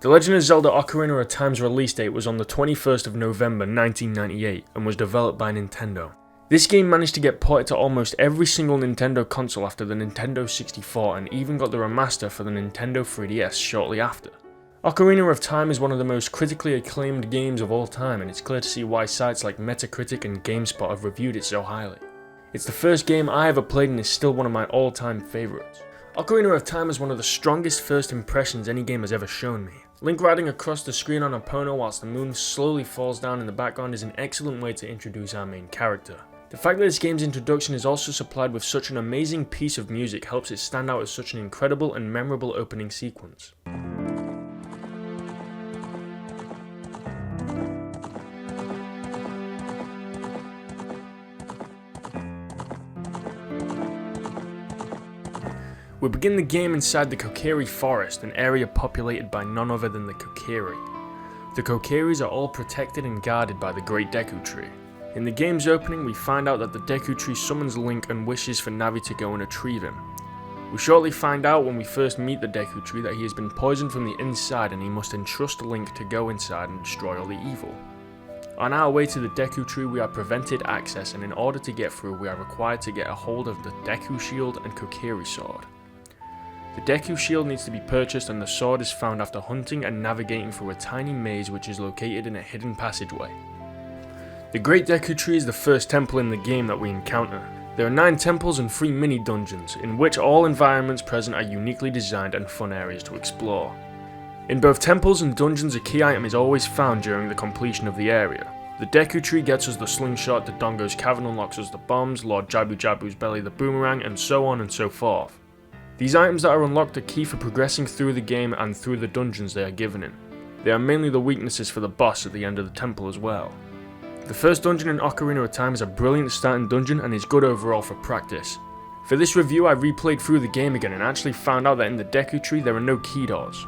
The Legend of Zelda Ocarina of Time's release date was on the 21st of November 1998 and was developed by Nintendo. This game managed to get ported to almost every single Nintendo console after the Nintendo 64 and even got the remaster for the Nintendo 3DS shortly after. Ocarina of Time is one of the most critically acclaimed games of all time, and it's clear to see why sites like Metacritic and GameSpot have reviewed it so highly. It's the first game I ever played and is still one of my all-time favourites. Ocarina of Time is one of the strongest first impressions any game has ever shown me. Link riding across the screen on Epona whilst the moon slowly falls down in the background is an excellent way to introduce our main character. The fact that this game's introduction is also supplied with such an amazing piece of music helps it stand out as such an incredible and memorable opening sequence. We begin the game inside the Kokiri Forest, an area populated by none other than the Kokiri. The Kokiris are all protected and guarded by the Great Deku Tree. In the game's opening, we find out that the Deku Tree summons Link and wishes for Navi to go and retrieve him. We shortly find out when we first meet the Deku Tree that he has been poisoned from the inside and he must entrust Link to go inside and destroy all the evil. On our way to the Deku Tree, we are prevented access, and in order to get through, we are required to get a hold of the Deku Shield and Kokiri Sword. The Deku Shield needs to be purchased, and the sword is found after hunting and navigating through a tiny maze which is located in a hidden passageway. The Great Deku Tree is the first temple in the game that we encounter. There are 9 temples and 3 mini dungeons, in which all environments present are uniquely designed and fun areas to explore. In both temples and dungeons, a key item is always found during the completion of the area. The Deku Tree gets us the slingshot, Dodongo's cavern unlocks us the bombs, Lord Jabu Jabu's belly the boomerang, and so on and so forth. These items that are unlocked are key for progressing through the game and through the dungeons they are given in. They are mainly the weaknesses for the boss at the end of the temple as well. The first dungeon in Ocarina of Time is a brilliant starting dungeon and is good overall for practice. For this review, I replayed through the game again and actually found out that in the Deku Tree there are no key doors.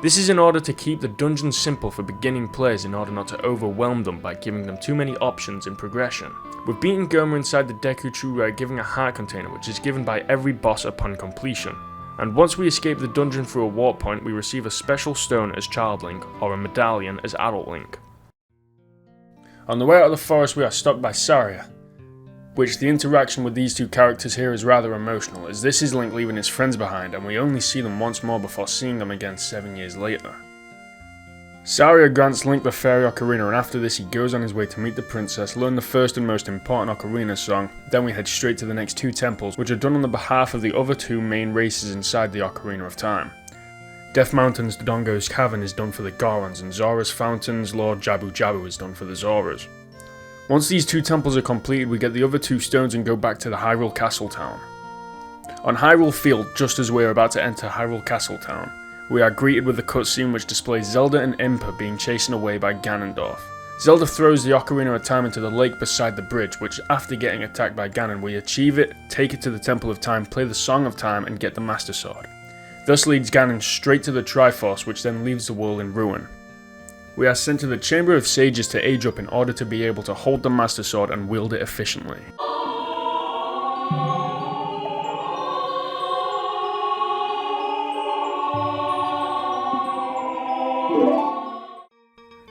This is in order to keep the dungeons simple for beginning players in order not to overwhelm them by giving them too many options in progression. With beating Goma inside the Deku Tree, we are given a heart container which is given by every boss upon completion. And once we escape the dungeon through a warp point, we receive a special stone as Child Link or a medallion as Adult Link. On the way out of the forest, we are stopped by Saria, which the interaction with these two characters here is rather emotional, as this is Link leaving his friends behind and we only see them once more before seeing them again 7 years later. Saria grants Link the Fairy Ocarina, and after this he goes on his way to meet the princess, learn the first and most important Ocarina song, then we head straight to the next 2 temples, which are done on the behalf of the other 2 main races inside the Ocarina of Time. Death Mountain's Dodongo's Cavern is done for the Gorons, and Zora's Fountain's Lord Jabu Jabu is done for the Zoras. Once these 2 temples are completed, we get the other 2 stones and go back to the Hyrule Castle Town. On Hyrule Field, just as we are about to enter Hyrule Castle Town, we are greeted with a cutscene which displays Zelda and Impa being chased away by Ganondorf. Zelda throws the Ocarina of Time into the lake beside the bridge, which after getting attacked by Ganon, we achieve it, take it to the Temple of Time, play the Song of Time and get the Master Sword. This leads Ganon straight to the Triforce, which then leaves the world in ruin. We are sent to the Chamber of Sages to age up in order to be able to hold the Master Sword and wield it efficiently.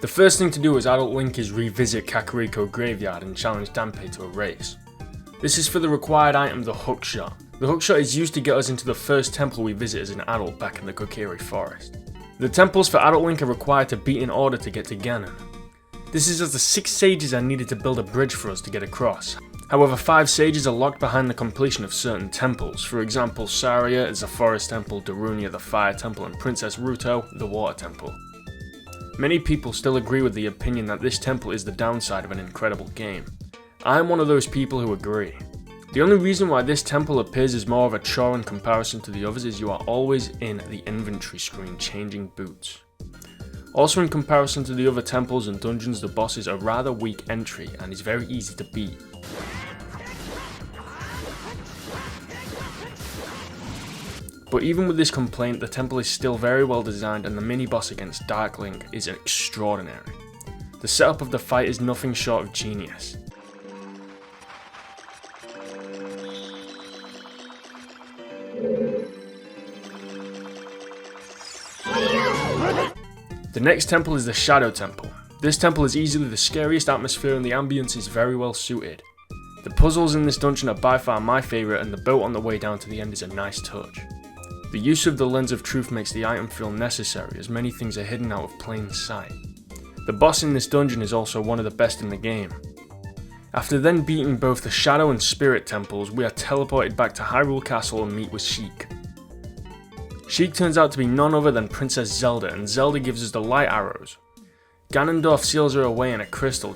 The first thing to do as Adult Link is revisit Kakariko Graveyard and challenge Dampé to a race. This is for the required item, the Hookshot. The Hookshot is used to get us into the first temple we visit as an adult back in the Kokiri Forest. The temples for Adult Link are required to beat in order to get to Ganon. This is as the 6 sages are needed to build a bridge for us to get across. However, 5 sages are locked behind the completion of certain temples. For example, Saria is the Forest Temple, Darunia the Fire Temple, and Princess Ruto the Water Temple. Many people still agree with the opinion that this temple is the downside of an incredible game. I am one of those people who agree. The only reason why this temple appears as more of a chore in comparison to the others is you are always in the inventory screen changing boots. Also, in comparison to the other temples and dungeons, the bosses are rather weak entry and is very easy to beat. But even with this complaint, the temple is still very well designed and the mini boss against Dark Link is extraordinary. The setup of the fight is nothing short of genius. The next temple is the Shadow Temple. This temple is easily the scariest atmosphere and the ambience is very well suited. The puzzles in this dungeon are by far my favourite, and the boat on the way down to the end is a nice touch. The use of the Lens of Truth makes the item feel necessary, as many things are hidden out of plain sight. The boss in this dungeon is also one of the best in the game. After then beating both the Shadow and Spirit temples, we are teleported back to Hyrule Castle and meet with Sheik. Sheik turns out to be none other than Princess Zelda, and Zelda gives us the light arrows. Ganondorf seals her away in a crystal.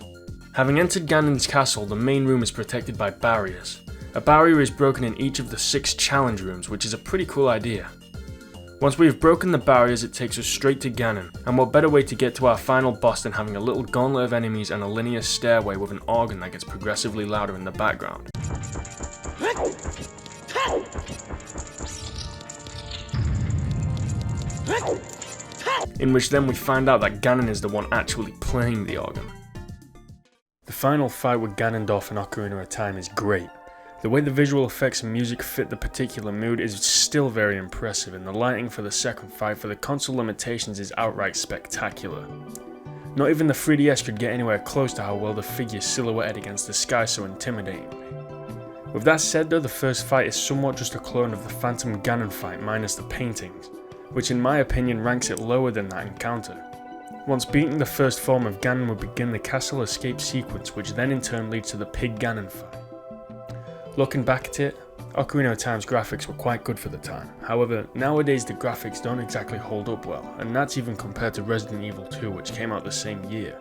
Having entered Ganon's castle, the main room is protected by barriers. A barrier is broken in each of the 6 challenge rooms, which is a pretty cool idea. Once we have broken the barriers, it takes us straight to Ganon, and what better way to get to our final boss than having a little gauntlet of enemies and a linear stairway with an organ that gets progressively louder in the background. In which then we find out that Ganon is the one actually playing the organ. The final fight with Ganondorf in Ocarina of Time is great. The way the visual effects and music fit the particular mood is still very impressive, and the lighting for the second fight for the console limitations is outright spectacular. Not even the 3DS could get anywhere close to how well the figure silhouetted against the sky so intimidatingly. With that said though, the first fight is somewhat just a clone of the Phantom Ganon fight minus the paintings, which in my opinion ranks it lower than that encounter. Once beating the first form of Ganon, we begin the castle escape sequence, which then in turn leads to the Pig Ganon fight. Looking back at it, Ocarina of Time's graphics were quite good for the time. However, nowadays the graphics don't exactly hold up well, and that's even compared to Resident Evil 2, which came out the same year.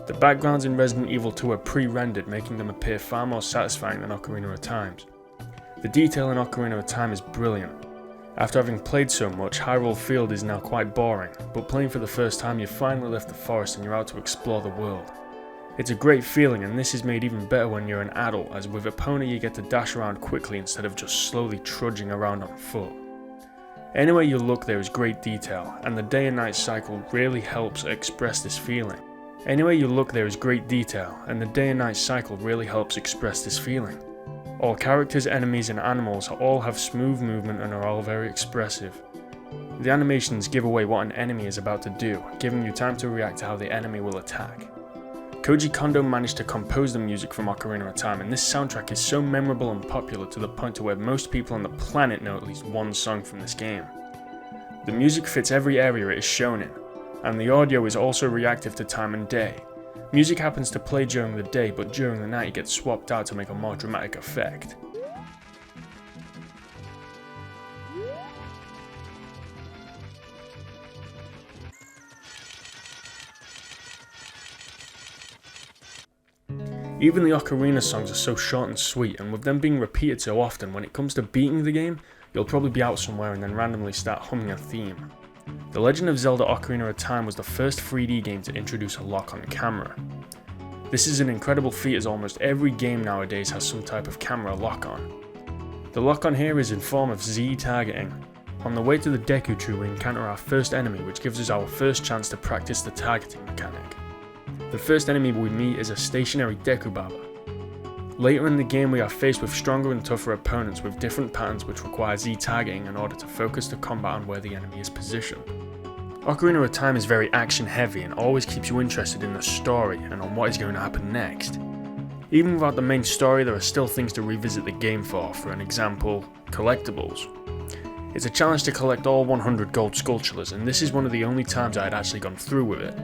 The backgrounds in Resident Evil 2 are pre-rendered, making them appear far more satisfying than Ocarina of Time's. The detail in Ocarina of Time is brilliant. After having played so much, Hyrule Field is now quite boring, but playing for the first time you finally left the forest and you're out to explore the world. It's a great feeling, and this is made even better when you're an adult, as with Epona you get to dash around quickly instead of just slowly trudging around on foot. Anywhere you look there is great detail, and the day and night cycle really helps express this feeling. All characters, enemies and animals all have smooth movement and are all very expressive. The animations give away what an enemy is about to do, giving you time to react to how the enemy will attack. Koji Kondo managed to compose the music from Ocarina of Time, and this soundtrack is so memorable and popular to the point to where most people on the planet know at least one song from this game. The music fits every area it is shown in, and the audio is also reactive to time and day. Music happens to play during the day, but during the night it gets swapped out to make a more dramatic effect. Even the Ocarina songs are so short and sweet, and with them being repeated so often, when it comes to beating the game, you'll probably be out somewhere and then randomly start humming a theme. The Legend of Zelda Ocarina of Time was the first 3D game to introduce a lock-on camera. This is an incredible feat, as almost every game nowadays has some type of camera lock-on. The lock-on here is in form of Z targeting. On the way to the Deku Tree we encounter our first enemy, which gives us our first chance to practice the targeting mechanic. The first enemy we meet is a stationary Deku Baba. Later in the game we are faced with stronger and tougher opponents with different patterns which require Z targeting in order to focus the combat on where the enemy is positioned. Ocarina of Time is very action heavy and always keeps you interested in the story and on what is going to happen next. Even without the main story, there are still things to revisit the game for an example, collectibles. It's a challenge to collect all 100 gold sculptures, and this is one of the only times I had actually gone through with it.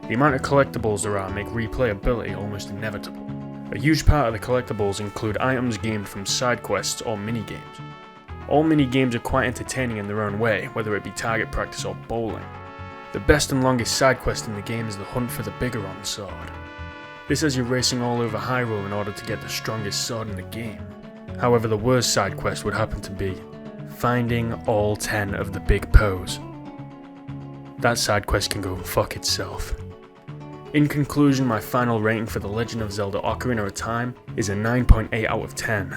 The amount of collectibles there are make replayability almost inevitable. A huge part of the collectibles include items gained from side quests or mini-games. All mini-games are quite entertaining in their own way, whether it be target practice or bowling. The best and longest side quest in the game is the hunt for the Bigoron sword. This has you racing all over Hyrule in order to get the strongest sword in the game. However, the worst side quest would happen to be finding all 10 of the Big Poes. That side quest can go fuck itself. In conclusion, my final rating for The Legend of Zelda Ocarina of Time is a 9.8 out of 10.